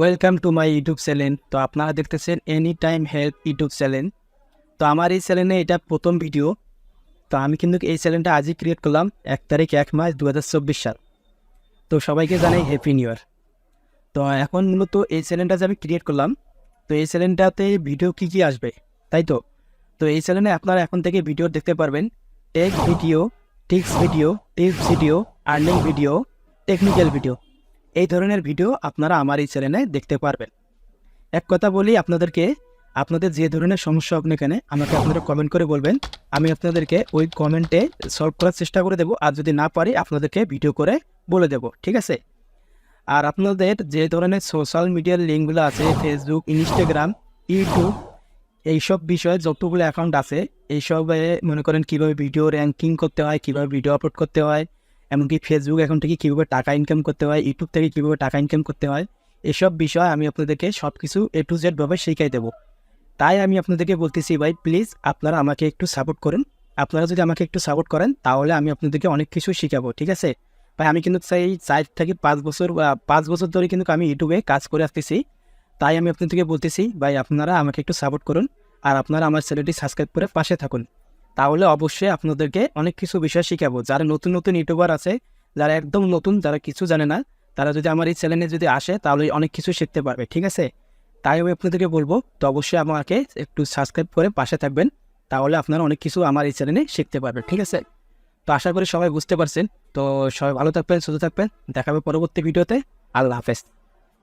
Welcome to my YouTube channel. তো আপনারা দেখতেছেন any time help YouTube channel. তো আমার এই চ্যানেলে এটা প্রথম ভিডিও। তো আমি কিন্তু এই চ্যানেলটা আজই ক্রিয়েট করলাম 1 তারিখ 1 মাস 2024 সাল। তো সবাইকে জানাই হ্যাপি নিউ ইয়ার। তো এখন মূলত এই চ্যানেলটা যে আমি ক্রিয়েট করলাম, তো এই চ্যানেলটাতে ভিডিও কী আসবে, তাই তো। তো এই চ্যানেলে আপনারা এখন থেকে ভিডিও দেখতে পারবেন। Take video, tips video, earning video, technical video, এই ধরনের ভিডিও আপনারা আমার এই চ্যানেলে দেখতে পারবেন। এক কথা বলি আপনাদেরকে, আপনাদের যে ধরনের সমস্যা হোক না কেন আমাকে আপনারা কমেন্ট করে বলবেন। আমি আপনাদেরকে ওই কমেন্টে সলভ করার চেষ্টা করে দেবো, আর যদি না পারি আপনাদেরকে ভিডিও করে বলে দেবো, ঠিক আছে। আর আপনাদের যে ধরনের সোশ্যাল মিডিয়ার লিঙ্কগুলো আছে, ফেসবুক, ইনস্টাগ্রাম, ইউটিউব, এইসব বিষয়ে যতগুলো অ্যাকাউন্ট আছে, এইসবে মনে করেন কীভাবে ভিডিও র্যাঙ্কিং করতে হয়, কীভাবে ভিডিও আপলোড করতে হয়, এমনকি ফেসবুক অ্যাকাউন্ট থেকে কীভাবে টাকা ইনকাম করতে হয়, ইউটিউব থেকে কীভাবে টাকা ইনকাম করতে হয়, এসব বিষয় আমি আপনাদেরকে সব কিছু A to Z ভাবে শিখাই দেবো। তাই আমি আপনাদেরকে বলতেছি ভাই, প্লিজ আপনারা আমাকে একটু সাপোর্ট করুন। আপনারা যদি আমাকে একটু সাপোর্ট করেন তাহলে আমি আপনাদেরকে অনেক কিছু শিখাবো, ঠিক আছে ভাই। আমি কিন্তু চাই 4 থেকে 5 বছর 5 বছর ধরে কিন্তু আমি ইউটিউবে কাজ করে আসতেছি। তাই আমি আপনাদেরকে বলতেছি ভাই, আপনারা আমাকে একটু সাপোর্ট করুন, আর আপনারা আমার চ্যানেলটি সাবস্ক্রাইব করে পাশে থাকুন। তাহলে অবশ্যই আপনাদেরকে অনেক কিছু বিষয় শিখাবো। যারা নতুন নতুন ইউটিউবার আছে, যারা একদম নতুন, যারা কিছু জানে না, তারা যদি আমার এই চ্যানেলে যদি আসে তাহলে অনেক কিছু শিখতে পারবে, ঠিক আছে। তাই আমি আপনাদেরকে বলবো, তো অবশ্যই আমাকে একটু সাবস্ক্রাইব করে পাশে থাকবেন। তাহলে আপনারা অনেক কিছু আমার এই চ্যানেলে শিখতে পারবেন, ঠিক আছে। তো আশা করি সবাই বুঝতে পারছেন। তো সবাই ভালো থাকবেন, সুস্থ থাকবেন। দেখা হবে পরবর্তী ভিডিওতে। আল্লাহ হাফেজ।